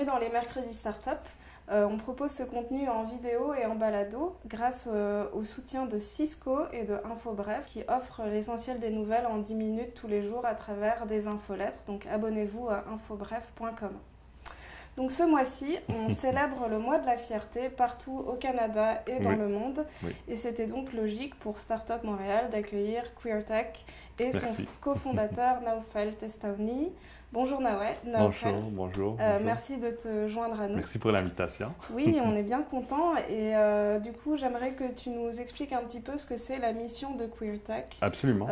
Bienvenue dans les mercredis startup. On propose ce contenu en vidéo et en balado grâce au soutien de Cisco et de InfoBref qui offrent l'essentiel des nouvelles en 10 minutes tous les jours à travers des infolettres. Donc abonnez-vous à infobref.com. Donc ce mois-ci, on célèbre le mois de la fierté partout au Canada et dans le monde. Oui. Et c'était donc logique pour Startup Montréal d'accueillir QueerTech et son cofondateur Naoufel Testaouni. Bonjour Naoufel. Bonjour. Merci de te joindre à nous. Merci pour l'invitation. Oui, on est bien contents. Et du coup, j'aimerais que tu nous expliques un petit peu ce que c'est la mission de QueerTech. Absolument.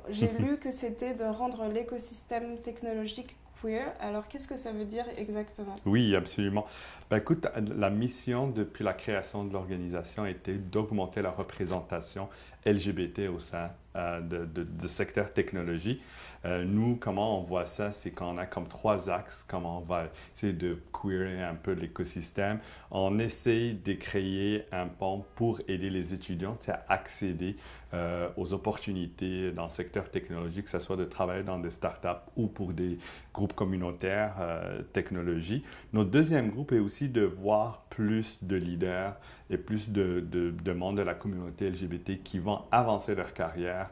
J'ai lu que c'était de rendre l'écosystème technologique queer. Alors, qu'est-ce que ça veut dire exactement? Oui, absolument. Écoute, la mission depuis la création de l'organisation était d'augmenter la représentation LGBT au sein du secteur technologie. Nous, comment on voit ça, c'est qu'on a comme 3 axes, comment on va essayer de queerer un peu l'écosystème. On essaye de créer un pont pour aider les étudiants à accéder aux opportunités dans le secteur technologique, que ce soit de travailler dans des startups ou pour des groupes communautaires technologie. Notre deuxième groupe est aussi de voir plus de leaders et plus de monde de la communauté LGBT qui vont avancer leur carrière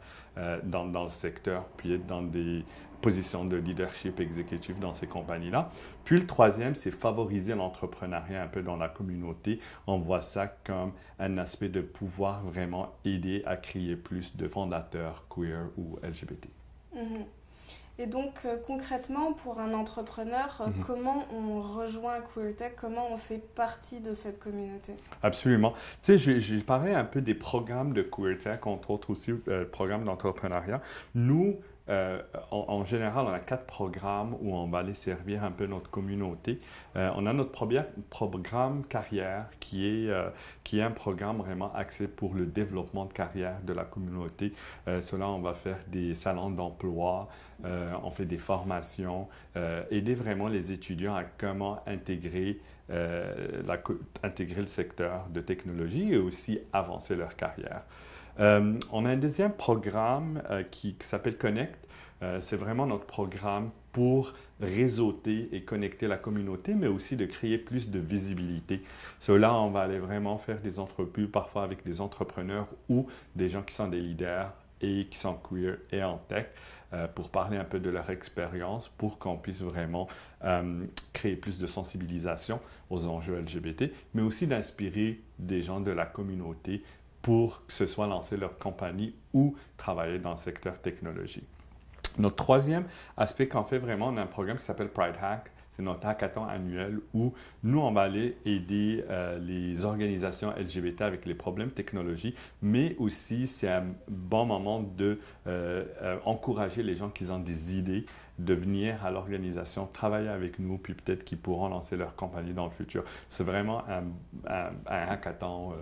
dans le secteur, puis être dans des positions de leadership exécutif dans ces compagnies-là. Puis le troisième, c'est favoriser l'entrepreneuriat un peu dans la communauté. On voit ça comme un aspect de pouvoir vraiment aider à créer plus de fondateurs queer ou LGBT. Mm-hmm. Et donc, concrètement, pour un entrepreneur, comment on rejoint QueerTech? Comment on fait partie de cette communauté? Absolument. Tu sais, je parlais un peu des programmes de QueerTech, entre autres aussi programmes d'entrepreneuriat. Nous, en général, on a 4 programmes où on va aller servir un peu notre communauté. On a notre programme carrière qui est un programme vraiment axé pour le développement de carrière de la communauté. Cela, on va faire des salons d'emploi, on fait des formations, aider vraiment les étudiants à comment intégrer le secteur de technologie et aussi avancer leur carrière. On a un deuxième programme qui s'appelle Connect. C'est vraiment notre programme pour réseauter et connecter la communauté, mais aussi de créer plus de visibilité. Là, on va aller vraiment faire des entrevues, parfois avec des entrepreneurs ou des gens qui sont des leaders et qui sont queer et en tech, pour parler un peu de leur expérience, pour qu'on puisse vraiment créer plus de sensibilisation aux enjeux LGBT, mais aussi d'inspirer des gens de la communauté pour que ce soit lancer leur compagnie ou travailler dans le secteur technologie. Notre troisième aspect qu'on fait vraiment, on a un programme qui s'appelle Pride Hack. C'est notre hackathon annuel où nous, on va aller aider les organisations LGBT avec les problèmes technologiques, mais aussi c'est un bon moment de encourager les gens qui ont des idées de venir à l'organisation, travailler avec nous, puis peut-être qu'ils pourront lancer leur compagnie dans le futur. C'est vraiment un hackathon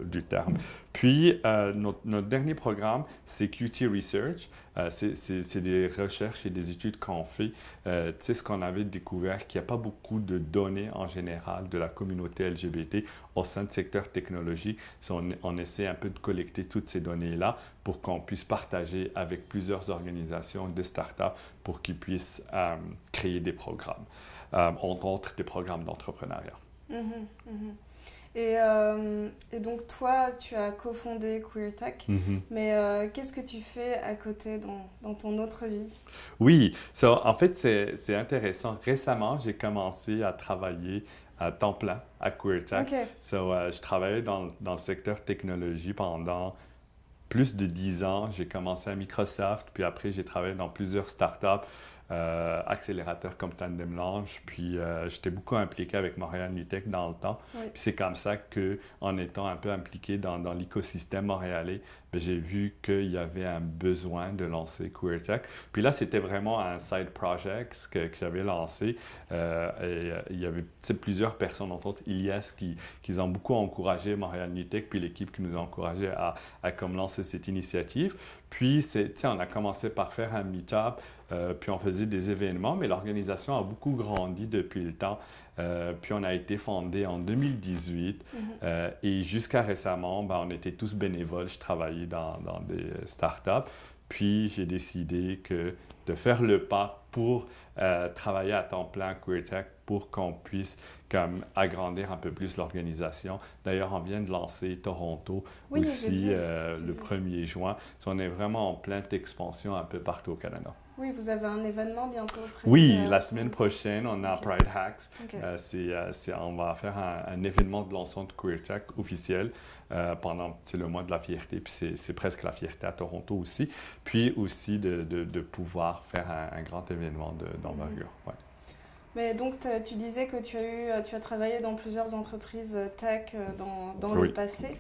du terme. Puis, notre dernier programme, c'est QT Research. C'est des recherches et des études qu'on fait. Tu sais, ce qu'on avait découvert, qu'il n'y a pas beaucoup de données en général de la communauté LGBT au sein du secteur technologique. On essaie un peu de collecter toutes ces données-là pour qu'on puisse partager avec plusieurs organisations, des startups, pour qu'ils puissent créer des programmes, entre autres des programmes d'entrepreneuriat. Et donc, toi, tu as cofondé QueerTech, mais qu'est-ce que tu fais à côté dans ton autre vie? Oui, en fait, c'est intéressant. Récemment, j'ai commencé à travailler à temps plein à QueerTech. Okay. Je travaillais dans le secteur technologie pendant plus de 10 ans. J'ai commencé à Microsoft, puis après, j'ai travaillé dans plusieurs startups, accélérateurs comme Tandem Launch, puis j'étais beaucoup impliqué avec Montréal New Tech dans le temps. Oui. Puis c'est comme ça qu'en étant un peu impliqué dans l'écosystème montréalais, j'ai vu qu'il y avait un besoin de lancer QueerTech. Puis là, c'était vraiment un side project que j'avais lancé. Et il y avait plusieurs personnes, entre autres Ilias, qui ont beaucoup encouragé Montréal New Tech, puis l'équipe qui nous a encouragé à comme lancer cette initiative. Puis, on a commencé par faire un meet-up, puis on faisait des événements, mais l'organisation a beaucoup grandi depuis le temps. Puis on a été fondé en 2018 et jusqu'à récemment, on était tous bénévoles. Je travaillais dans des startups. Puis j'ai décidé de faire le pas pour travailler à temps plein à QueerTech pour qu'on puisse comme agrandir un peu plus l'organisation. D'ailleurs, on vient de lancer Toronto aussi le 1er juin. On est vraiment en pleine expansion un peu partout au Canada. Oui, vous avez un événement bientôt prévu. Oui, la semaine prochaine, on a Pride Hacks. On va faire un événement de lancement de QueerTech officiel pendant le mois de la fierté. Puis c'est presque la fierté à Toronto aussi. Puis aussi de pouvoir faire un grand événement d'envergure. Ouais. Mais donc, tu disais que tu as travaillé dans plusieurs entreprises tech dans le passé.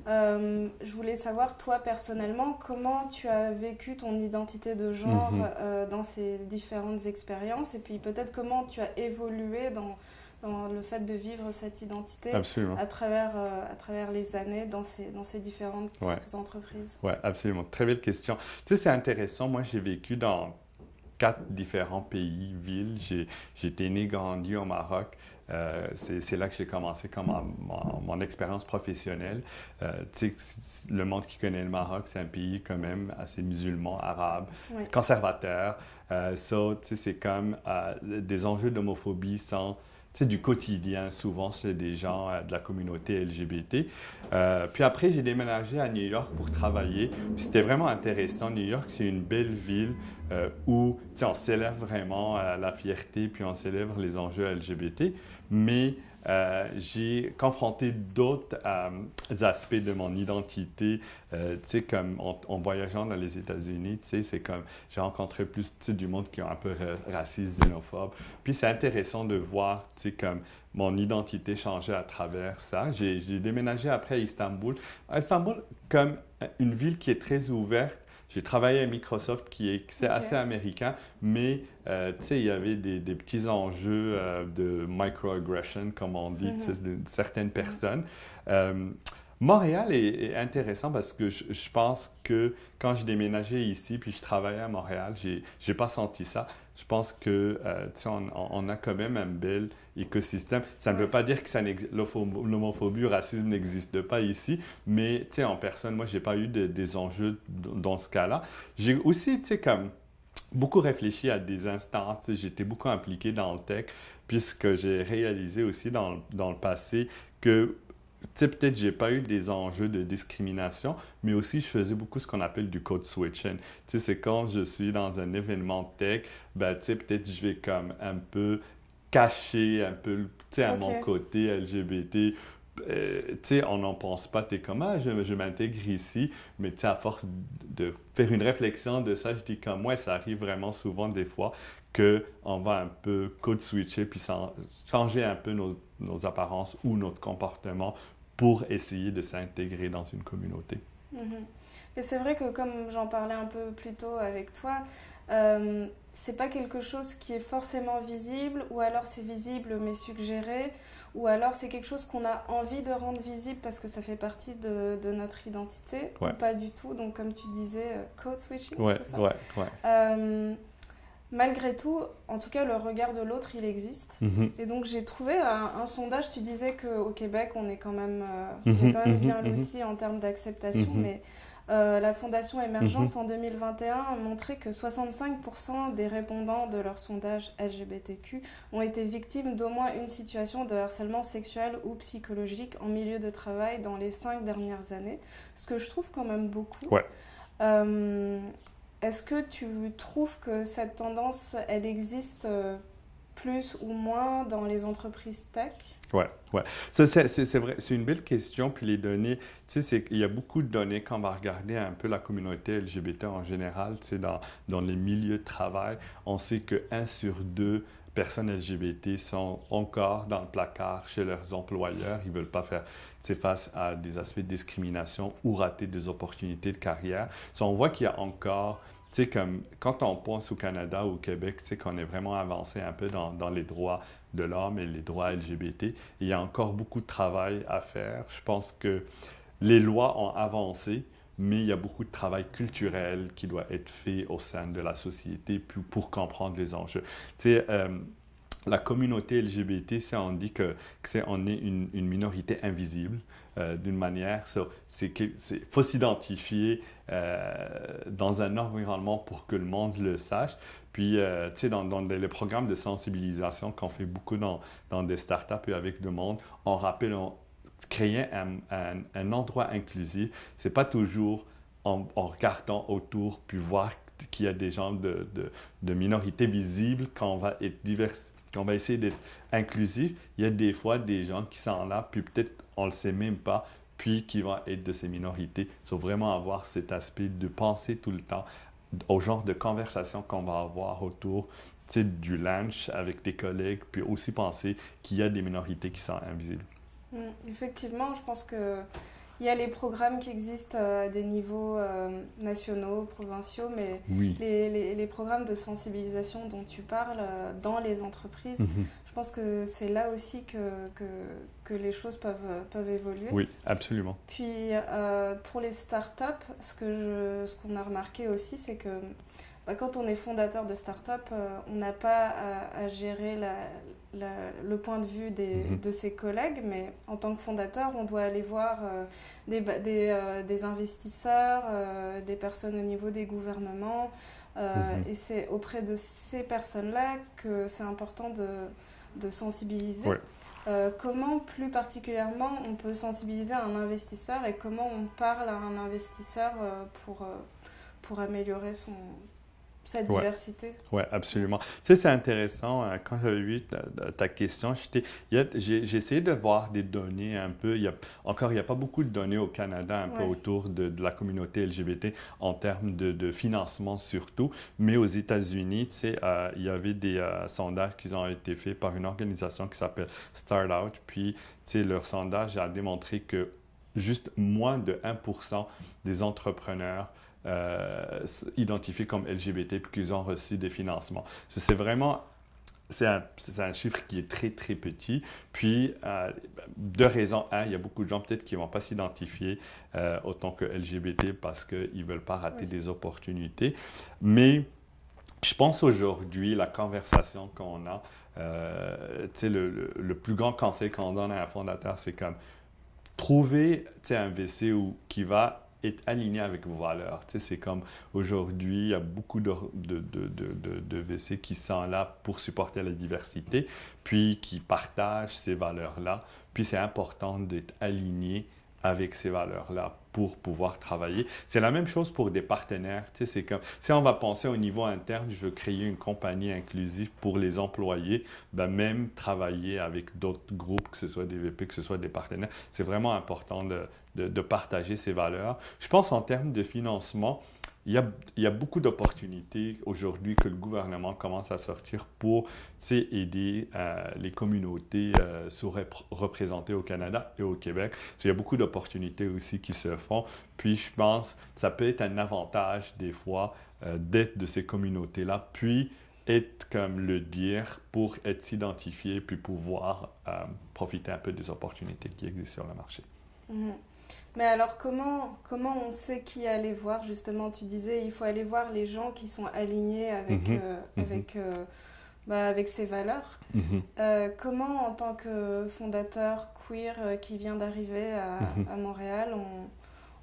Je voulais savoir, toi, personnellement, comment tu as vécu ton identité de genre dans ces différentes expériences et puis peut-être comment tu as évolué dans le fait de vivre cette identité à travers les années dans ces différentes entreprises. Oui, absolument. Très belle question. Tu sais, c'est intéressant. Moi, j'ai vécu dans 4 différents pays, villes. J'étais né, grandi au Maroc. C'est là que j'ai commencé comme mon expérience professionnelle. Le monde qui connaît le Maroc, c'est un pays quand même assez musulman, arabe, conservateur. C'est comme des enjeux d'homophobie sans... du quotidien, souvent, c'est des gens de la communauté LGBT. Puis après, j'ai déménagé à New York pour travailler. C'était vraiment intéressant. New York, c'est une belle ville où on célèbre vraiment la fierté, puis on célèbre les enjeux LGBT. Mais j'ai confronté d'autres aspects de mon identité, comme en voyageant dans les États-Unis, c'est comme j'ai rencontré plus du monde qui est un peu raciste, xénophobe. Puis c'est intéressant de voir, comme mon identité changeait à travers ça. J'ai déménagé après à Istanbul. Istanbul, comme une ville qui est très ouverte. J'ai travaillé à Microsoft, c'est assez américain, mais il y avait des petits enjeux de microaggression, comme on dit, de certaines personnes. Montréal est intéressant parce que je pense que quand j'ai déménagé ici, puis je travaillais à Montréal, j'ai pas senti ça. Je pense que on a quand même un bel écosystème. Ça ne veut pas dire que l'homophobie, le racisme n'existe pas ici, mais en personne, moi, j'ai pas eu des enjeux dans ce cas-là. J'ai aussi, comme beaucoup réfléchi à des instants. J'étais beaucoup impliqué dans le tech, puisque j'ai réalisé aussi dans le passé que peut-être j'ai pas eu des enjeux de discrimination, mais aussi je faisais beaucoup ce qu'on appelle du code switching. C'est quand je suis dans un événement tech, peut-être je vais comme un peu cacher un peu, à mon côté LGBT. On n'en pense pas, t'es comme, je m'intègre ici, mais à force de faire une réflexion de ça, je dis comme, ça arrive vraiment souvent des fois qu'on va un peu code switcher puis changer un peu nos apparences ou notre comportement pour essayer de s'intégrer dans une communauté. Et c'est vrai que comme j'en parlais un peu plus tôt avec toi, c'est pas quelque chose qui est forcément visible, ou alors c'est visible mais suggéré, ou alors c'est quelque chose qu'on a envie de rendre visible parce que ça fait partie de notre identité, ou pas du tout. Donc comme tu disais, code switching, c'est ça? Malgré tout, en tout cas, le regard de l'autre, il existe. Et donc, j'ai trouvé un sondage. Tu disais qu'au Québec, on est quand même, bien loti en termes d'acceptation. Mais la Fondation Émergence, en 2021, a montré que 65% des répondants de leur sondage LGBTQ ont été victimes d'au moins une situation de harcèlement sexuel ou psychologique en milieu de travail dans les 5 dernières années. Ce que je trouve quand même beaucoup. Est-ce que tu trouves que cette tendance, elle existe plus ou moins dans les entreprises tech? Ouais. C'est vrai, c'est une belle question. Puis les données, il y a beaucoup de données quand on va regarder un peu la communauté LGBT en général, dans les milieux de travail. On sait que 1 sur 2 personnes LGBT sont encore dans le placard chez leurs employeurs. Ils ne veulent pas faire face à des aspects de discrimination ou rater des opportunités de carrière. On voit qu'il y a encore... comme quand on pense au Canada ou au Québec, qu'on est vraiment avancé un peu dans les droits de l'homme et les droits LGBT. Il y a encore beaucoup de travail à faire. Je pense que les lois ont avancé, mais il y a beaucoup de travail culturel qui doit être fait au sein de la société pour comprendre les enjeux. la communauté LGBT, on dit on est une minorité invisible d'une manière. Faut s'identifier dans un environnement pour que le monde le sache. Puis, tu sais, dans les programmes de sensibilisation qu'on fait beaucoup dans des startups et avec le monde, on rappelle, créer un endroit inclusif, c'est pas toujours en regardant autour puis voir qu'il y a des gens de minorités visibles quand on va être divers, quand on va essayer d'être inclusif. Il y a des fois des gens qui sont là, puis peut-être on le sait même pas, puis qui vont être de ces minorités. Il faut vraiment avoir cet aspect de penser tout le temps au genre de conversation qu'on va avoir autour, tu sais, du lunch avec tes collègues, puis aussi penser qu'il y a des minorités qui sont invisibles. Effectivement, je pense que il y a les programmes qui existent à des niveaux nationaux, provinciaux, mais Oui. les programmes de sensibilisation dont tu parles dans les entreprises, je pense que c'est là aussi que les choses peuvent évoluer. Oui, absolument. Puis pour les startups, ce qu'on a remarqué aussi, c'est que quand on est fondateur de start-up, on n'a pas à gérer le point de vue de ses collègues, mais en tant que fondateur, on doit aller voir des investisseurs, des personnes au niveau des gouvernements, et c'est auprès de ces personnes-là que c'est important de sensibiliser. Ouais. Comment plus particulièrement on peut sensibiliser un investisseur et comment on parle à un investisseur pour améliorer sa diversité? Oui, absolument. Tu sais, c'est intéressant. Quand j'avais vu ta question, j'ai essayé de voir des données un peu. Il n'y a pas beaucoup de données au Canada un peu autour de la communauté LGBT en termes de financement surtout. Mais aux États-Unis, tu sais, il y avait des sondages qui ont été faits par une organisation qui s'appelle Start Out. Puis, tu sais, leur sondage a démontré que juste moins de 1% des entrepreneurs identifiés comme LGBT puis qu'ils ont reçu des financements. C'est vraiment, c'est un chiffre qui est très, très petit. Puis, de raison, il y a beaucoup de gens peut-être qui ne vont pas s'identifier autant que LGBT parce qu'ils ne veulent pas rater des opportunités. Mais je pense aujourd'hui, la conversation qu'on a, tu sais, le plus grand conseil qu'on donne à un fondateur, c'est comme trouver un VC qui va être aligné avec vos valeurs. Tu sais, c'est comme aujourd'hui, il y a beaucoup de VC qui sont là pour supporter la diversité, puis qui partagent ces valeurs-là. Puis c'est important d'être aligné avec ces valeurs-là pour pouvoir travailler. C'est la même chose pour des partenaires. Tu sais, c'est comme, si on va penser au niveau interne, je veux créer une compagnie inclusive pour les employés, ben même travailler avec d'autres groupes, que ce soit des VP, que ce soit des partenaires, c'est vraiment important de partager ces valeurs. Je pense en termes de financement, il y a beaucoup d'opportunités aujourd'hui que le gouvernement commence à sortir pour aider les communautés sous-représentées au Canada et au Québec. Il y a beaucoup d'opportunités aussi qui se font. Puis je pense que ça peut être un avantage des fois d'être de ces communautés-là, puis être comme le dire pour être identifié puis pouvoir profiter un peu des opportunités qui existent sur le marché. Mais alors, comment on sait qui aller voir? Justement, tu disais, il faut aller voir les gens qui sont alignés avec ces valeurs. Comment, en tant que fondateur queer qui vient d'arriver à Montréal,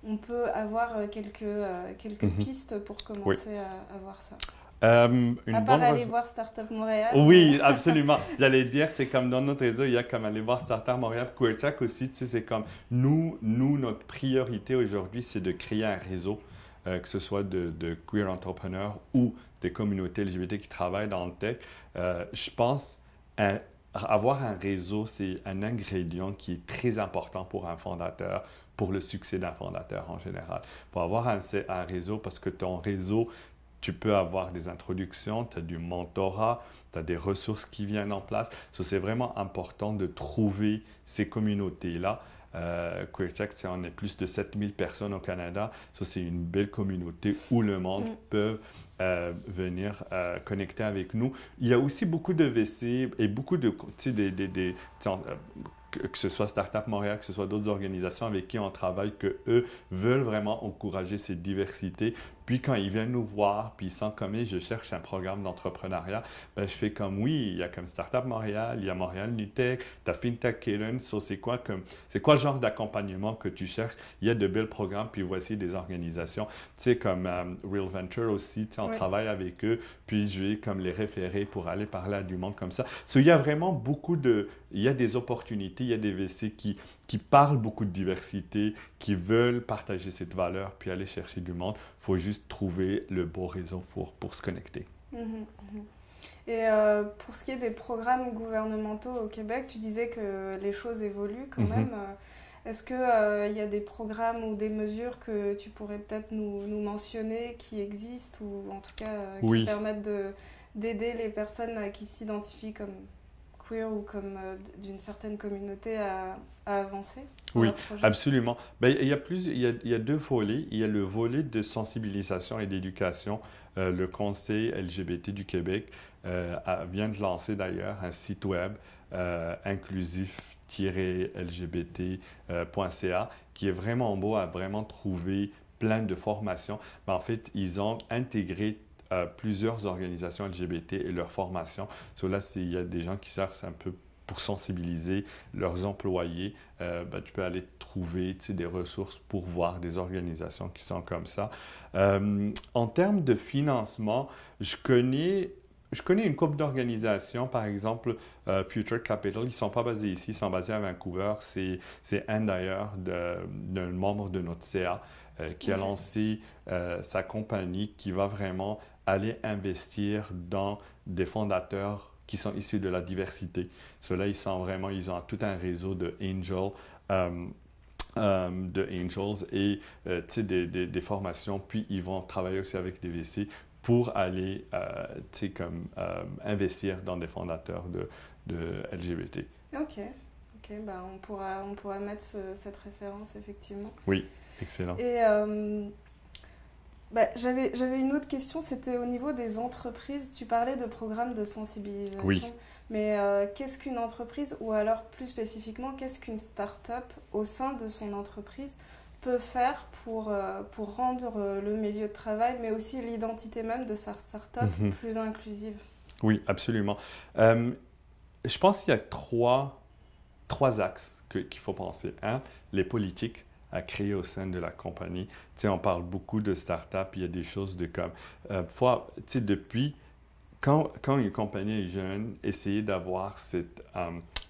on peut avoir quelques pistes pour commencer à voir ça? À part aller voir Startup Montréal. Oui, absolument. J'allais dire, c'est comme dans notre réseau, il y a comme aller voir Startup Montréal, QueerCheck aussi, tu sais, c'est comme nous, notre priorité aujourd'hui, c'est de créer un réseau, que ce soit de queer entrepreneurs ou des communautés LGBT qui travaillent dans le tech. Je pense avoir un réseau, c'est un ingrédient qui est très important pour un fondateur, pour le succès d'un fondateur en général. Pour avoir un réseau, parce que ton réseau, tu peux avoir des introductions, tu as du mentorat, tu as des ressources qui viennent en place. C'est vraiment important de trouver ces communautés-là. QueerCheck, on est plus de 7000 personnes au Canada. C'est une belle communauté où le monde peut venir connecter avec nous. Il y a aussi beaucoup de VC et beaucoup de... que ce soit Startup Montréal, que ce soit d'autres organisations avec qui on travaille, qu'eux veulent vraiment encourager cette diversité, Puis quand ils viennent nous voir, puis ils sont comme, je cherche un programme d'entrepreneuriat, ben, je fais comme, oui, il y a comme Startup Montréal, il y a Montréal Nutech, tu as FinTech Cadence, c'est quoi le genre d'accompagnement que tu cherches? Il y a de belles programmes, puis voici des organisations, tu sais, comme Real Venture aussi, tu sais, on travaille avec eux, puis je vais comme les référer pour aller parler à du monde comme ça. Il y a vraiment il y a des opportunités, il y a des VC qui parlent beaucoup de diversité, qui veulent partager cette valeur, puis aller chercher du monde. Il faut juste trouver le bon réseau pour se connecter. Et pour ce qui est des programmes gouvernementaux au Québec, tu disais que les choses évoluent quand même. Est-ce qu'il y a des programmes ou des mesures que tu pourrais peut-être nous mentionner qui existent ou en tout cas qui permettent d'aider les personnes qui s'identifient comme queer ou comme d'une certaine communauté à avancer? Oui, absolument. Ben, il y a deux volets. Il y a le volet de sensibilisation et d'éducation. Le Conseil LGBT du Québec vient de lancer d'ailleurs un site web inclusif-lgbt.ca qui est vraiment beau à vraiment trouver plein de formations. Ben, en fait, ils ont intégré plusieurs organisations LGBT et leurs formations. Là, il y a des gens qui cherchent un peu pour sensibiliser leurs employés, tu peux aller trouver des ressources pour voir des organisations qui sont comme ça. En termes de financement, je connais une couple d'organisations, par exemple Future Capital, ils ne sont pas basés ici, ils sont basés à Vancouver. C'est un d'ailleurs d'un membre de notre CA qui a lancé sa compagnie qui va vraiment aller investir dans des fondateurs qui sont issus de la diversité. Ceux-là, ils ont tout un réseau de angels et des formations, puis ils vont travailler aussi avec des VC pour aller investir dans des fondateurs de LGBT. Ok, ben, on pourra mettre cette référence effectivement. Oui, excellent. Et j'avais une autre question, c'était au niveau des entreprises. Tu parlais de programmes de sensibilisation. Oui. Mais qu'est-ce qu'une entreprise, ou alors plus spécifiquement, qu'est-ce qu'une start-up au sein de son entreprise peut faire pour rendre le milieu de travail, mais aussi l'identité même de sa start-up plus inclusive? Oui, absolument. Je pense qu'il y a trois axes qu'il faut penser. Un, les politiques à créer au sein de la compagnie. Tu sais, on parle beaucoup de start-up, il y a des choses de comme... depuis... Quand une compagnie est jeune, essayer d'avoir cette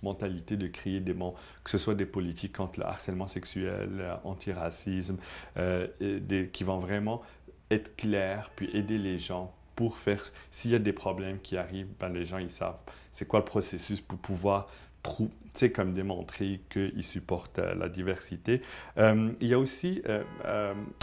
mentalité de créer que ce soit des politiques contre le harcèlement sexuel, antiracisme, qui vont vraiment être clairs, puis aider les gens pour faire... S'il y a des problèmes qui arrivent, ben les gens, ils savent c'est quoi le processus pour pouvoir comme démontrer qu'ils supportent la diversité. Il y a aussi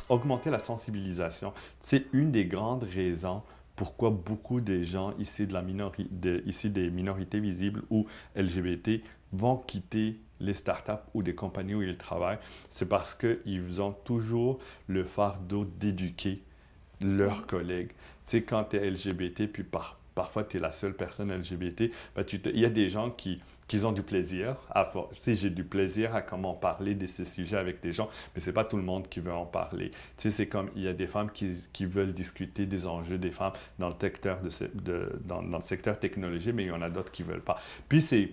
augmenter la sensibilisation. C'est une des grandes raisons pourquoi beaucoup de gens issus des minorités visibles ou LGBT vont quitter les startups ou des compagnies où ils travaillent. C'est parce qu'ils ont toujours le fardeau d'éduquer leurs collègues. Tu sais, quand tu es LGBT, puis parfois tu es la seule personne LGBT, il y a des gens qui ont du plaisir. J'ai du plaisir à comment parler de ces sujets avec des gens, mais ce n'est pas tout le monde qui veut en parler. Tu sais, c'est comme il y a des femmes qui veulent discuter des enjeux des femmes dans le secteur, dans le secteur technologique, mais il y en a d'autres qui ne veulent pas. Puis, il ne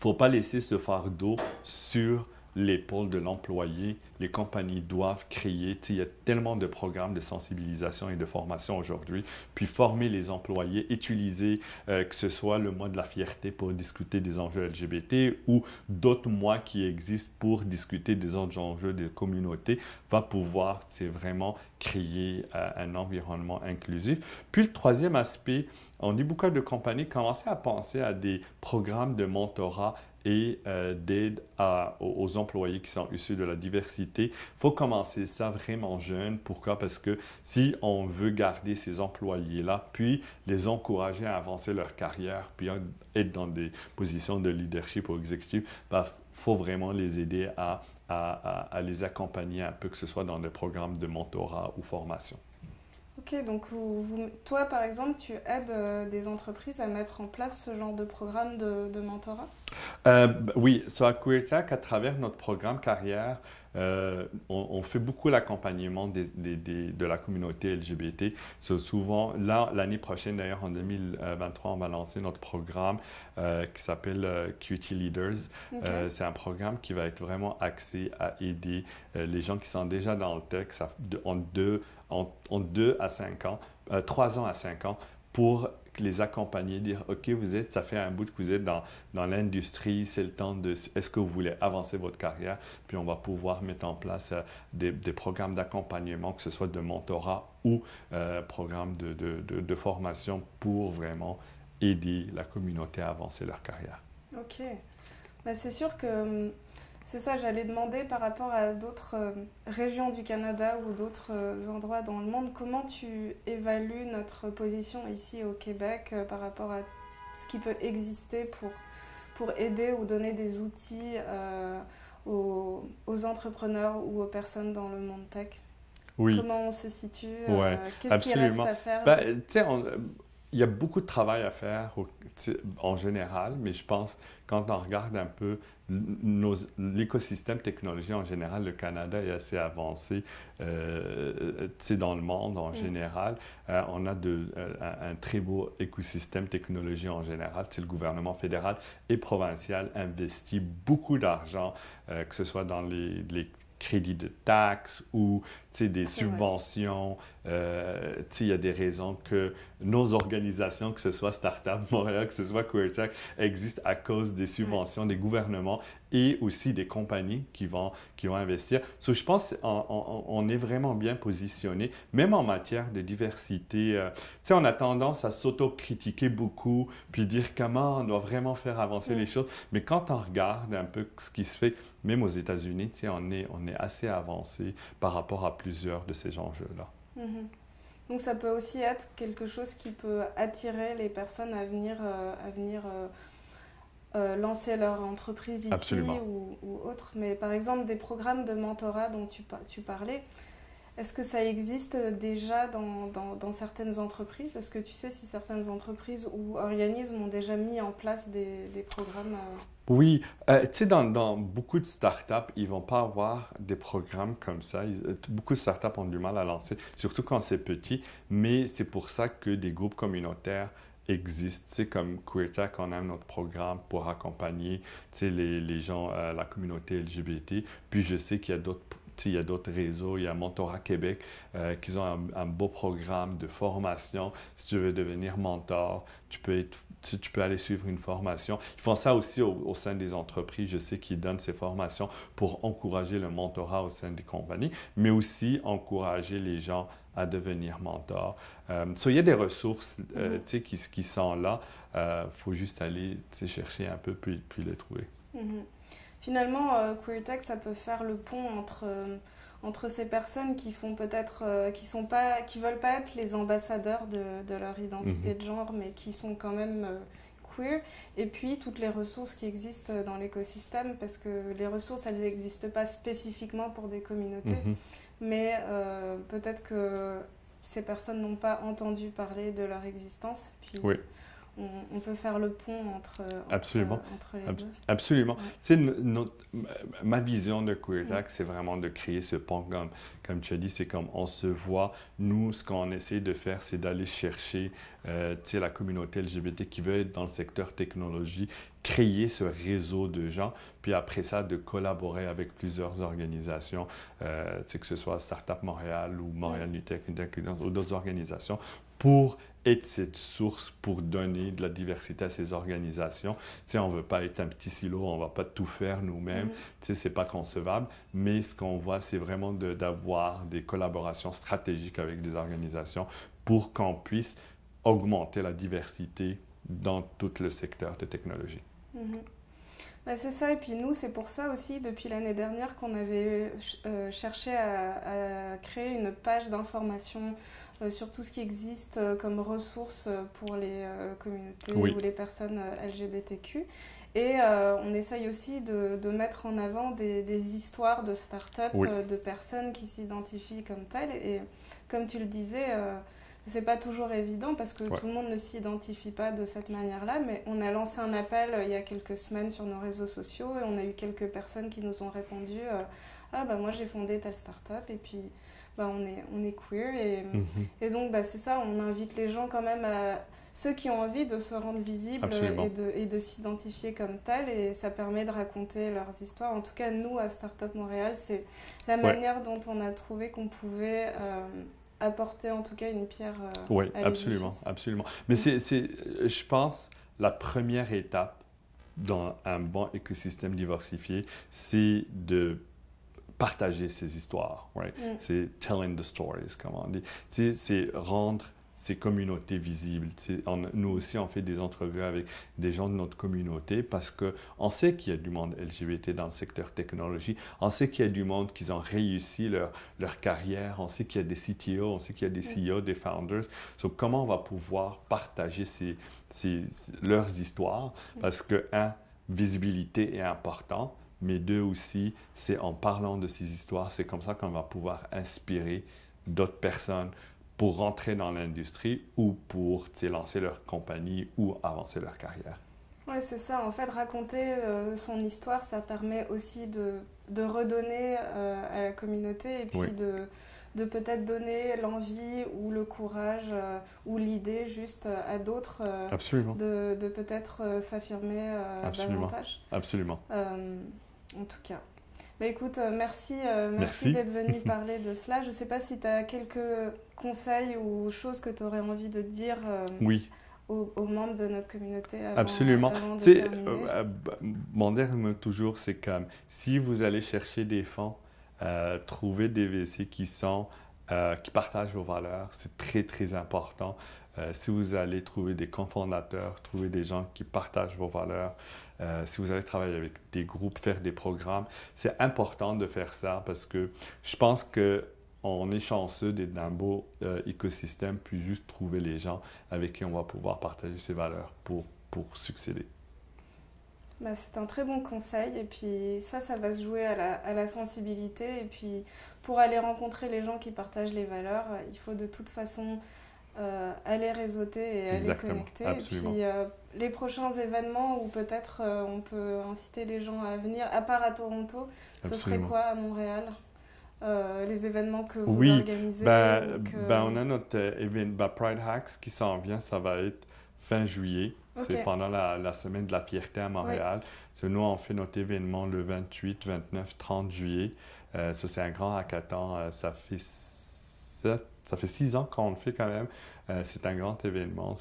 faut pas laisser ce fardeau sur l'épaule de l'employé. Les compagnies doivent créer, il y a tellement de programmes de sensibilisation et de formation aujourd'hui, puis former les employés, utiliser que ce soit le mois de la fierté pour discuter des enjeux LGBT ou d'autres mois qui existent pour discuter des autres enjeux des communautés, va pouvoir vraiment créer un environnement inclusif. Puis le troisième aspect, on dit beaucoup de compagnies commencer à penser à des programmes de mentorat et d'aide aux employés qui sont issus de la diversité. Il faut commencer ça vraiment jeune. Pourquoi? Parce que si on veut garder ces employés-là, puis les encourager à avancer leur carrière, puis être dans des positions de leadership ou exécutif, il faut vraiment les aider à les accompagner un peu, que ce soit dans des programmes de mentorat ou formation. Ok, donc toi, par exemple, tu aides des entreprises à mettre en place ce genre de programme de mentorat? Oui, sur QueerTech, à travers notre programme carrière, on fait beaucoup l'accompagnement de la communauté LGBT. Souvent, là, l'année prochaine, d'ailleurs, en 2023, on va lancer notre programme qui s'appelle QT Leaders. Okay. C'est un programme qui va être vraiment axé à aider les gens qui sont déjà dans le tech en 2 à 5 ans, 3 ans à 5 ans, pour les accompagner, dire, OK, ça fait un bout que vous êtes dans l'industrie, c'est le temps est-ce que vous voulez avancer votre carrière? Puis on va pouvoir mettre en place des programmes d'accompagnement, que ce soit de mentorat ou programmes de formation pour vraiment aider la communauté à avancer leur carrière. Ok. Bah, c'est sûr que c'est ça, j'allais demander par rapport à d'autres régions du Canada ou d'autres endroits dans le monde, comment tu évalues notre position ici au Québec par rapport à ce qui peut exister pour aider ou donner des outils aux entrepreneurs ou aux personnes dans le monde tech? Oui. Comment on se situe? Ouais, Qu'est-ce qui reste absolument. à faire? Ben, tu sais, il y a beaucoup de travail à faire en général, mais je pense quand on regarde un peu l'écosystème technologique en général, le Canada est assez avancé dans le monde en général. On a un très beau écosystème technologique en général. Le gouvernement fédéral et provincial investit beaucoup d'argent, que ce soit dans les crédits de taxes ou des subventions. Il y a des raisons que nos organisations, que ce soit Startup Montréal, que ce soit QueerTech, existent à cause des subventions des gouvernements et aussi des compagnies qui vont investir. Je pense qu'on est vraiment bien positionné, même en matière de diversité. On a tendance à s'auto-critiquer beaucoup, puis dire comment on doit vraiment faire avancer les choses. Mais quand on regarde un peu ce qui se fait, même aux États-Unis, on est assez avancé par rapport à plusieurs de ces enjeux-là. Mm-hmm. Donc ça peut aussi être quelque chose qui peut attirer les personnes à venir lancer leur entreprise ici ou autre. Mais par exemple, des programmes de mentorat dont tu parlais, est-ce que ça existe déjà dans certaines entreprises? Est-ce que tu sais si certaines entreprises ou organismes ont déjà mis en place des programmes Oui, dans beaucoup de startups, ils ne vont pas avoir des programmes comme ça. Beaucoup de startups ont du mal à lancer, surtout quand c'est petit, mais c'est pour ça que des groupes communautaires existent. Comme QueerTech, on a notre programme pour accompagner les gens, la communauté LGBT. Puis je sais qu'il y a d'autres réseaux, il y a Mentorat Québec qui ont un beau programme de formation. Si tu veux devenir mentor, tu peux aller suivre une formation. Ils font ça aussi au sein des entreprises. Je sais qu'ils donnent ces formations pour encourager le mentorat au sein des compagnies, mais aussi encourager les gens à devenir mentors. Il y a des ressources qui sont là. Faut juste aller chercher un peu puis les trouver. Finalement, QueerTech, ça peut faire le pont entre ces personnes qui font peut-être, qui veulent pas être les ambassadeurs de leur identité de genre, mais qui sont quand même queer, et puis toutes les ressources qui existent dans l'écosystème, parce que les ressources, elles n'existent pas spécifiquement pour des communautés, mais peut-être que ces personnes n'ont pas entendu parler de leur existence. Puis on peut faire le pont entre les deux. Absolument. Ma vision de QueerTech, c'est vraiment de créer ce pont. Comme tu as dit, c'est comme on se voit. Nous, ce qu'on essaie de faire, c'est d'aller chercher la communauté LGBT qui veut être dans le secteur technologie, créer ce réseau de gens, puis après ça, de collaborer avec plusieurs organisations, que ce soit Startup Montréal ou Montréal New Tech ou d'autres organisations, pour être cette source pour donner de la diversité à ces organisations. On ne veut pas être un petit silo, on ne va pas tout faire nous-mêmes. Ce n'est pas concevable, mais ce qu'on voit, c'est vraiment d'avoir des collaborations stratégiques avec des organisations pour qu'on puisse augmenter la diversité dans tout le secteur de technologie. C'est ça, et puis nous, c'est pour ça aussi, depuis l'année dernière, qu'on avait cherché à créer une page d'information sur tout ce qui existe comme ressources pour les communautés ou les personnes LGBTQ. Et on essaye aussi de mettre en avant des histoires de start-up, de personnes qui s'identifient comme telles. Et comme tu le disais, C'est pas toujours évident parce que tout le monde ne s'identifie pas de cette manière-là, mais on a lancé un appel il y a quelques semaines sur nos réseaux sociaux et on a eu quelques personnes qui nous ont répondu ah bah moi j'ai fondé telle start-up et puis bah, on est queer et donc bah, c'est ça, on invite les gens quand même ceux qui ont envie de se rendre visibles et de s'identifier comme tel, et ça permet de raconter leurs histoires. En tout cas, nous, à Startup Montréal, c'est la manière dont on a trouvé qu'on pouvait apporter en tout cas une pierre à absolument, absolument. Mais je pense, la première étape dans un bon écosystème diversifié, c'est de partager ces histoires. C'est telling the stories, comme on dit. C'est rendre ces communautés visibles. Nous aussi, on fait des entrevues avec des gens de notre communauté parce qu'on sait qu'il y a du monde LGBT dans le secteur technologie. On sait qu'il y a du monde qui ont réussi leur carrière. On sait qu'il y a des CTO, on sait qu'il y a des CEO, des founders. Donc, comment on va pouvoir partager leurs histoires? Parce que, visibilité est important, mais deux aussi, c'est en parlant de ces histoires, c'est comme ça qu'on va pouvoir inspirer d'autres personnes pour rentrer dans l'industrie ou pour lancer leur compagnie ou avancer leur carrière. Oui, c'est ça. En fait, raconter son histoire, ça permet aussi de redonner à la communauté et puis de peut-être donner l'envie ou le courage ou l'idée juste à d'autres de peut-être s'affirmer davantage. Absolument. En tout cas. Bah écoute, merci d'être venu parler de cela. Je ne sais pas si tu as quelques conseils ou choses que tu aurais envie de dire aux membres de notre communauté avant de terminer. Mon dernier mot toujours, c'est comme si vous allez chercher des fonds, trouver des VC qui partagent vos valeurs, c'est très, très important. Si vous allez trouver des cofondateurs, trouver des gens qui partagent vos valeurs, si vous allez travailler avec des groupes, faire des programmes, c'est important de faire ça parce que je pense qu'on est chanceux d'être dans un beau écosystème, puis juste trouver les gens avec qui on va pouvoir partager ces valeurs pour succéder. Bah, c'est un très bon conseil et puis ça va se jouer à la sensibilité et puis pour aller rencontrer les gens qui partagent les valeurs, il faut de toute façon aller réseauter et aller connecter. Absolument. Et puis les prochains événements où peut-être on peut inciter les gens à venir, à part à Toronto, ce serait quoi à Montréal? Les événements que vous organisez? On a notre événement Pride Hacks qui s'en vient, ça va être fin juillet. C'est pendant la semaine de la fierté à Montréal. Nous, on fait notre événement le 28, 29, 30 juillet. Ça, c'est un grand hackathon. Ça fait 6 ans qu'on le fait quand même. C'est un grand événement.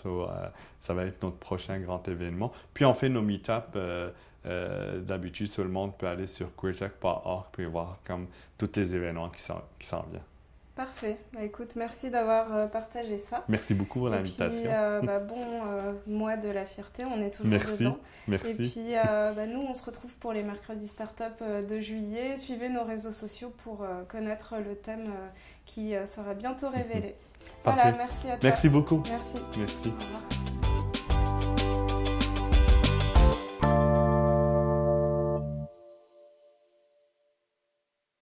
Ça va être notre prochain grand événement. Puis, on fait nos meet-ups. D'habitude, tout le monde peut aller sur queertech.org et voir comme tous les événements qui s'en viennent. Parfait. Bah, écoute, merci d'avoir partagé ça. Merci beaucoup pour l'invitation. Et puis, bon mois de la fierté, on est toujours dedans. Merci. Et puis, nous, on se retrouve pour les mercredis Startup de juillet. Suivez nos réseaux sociaux pour connaître le thème qui sera bientôt révélé. Voilà, merci à toi. Merci beaucoup. Merci. Merci. Au revoir.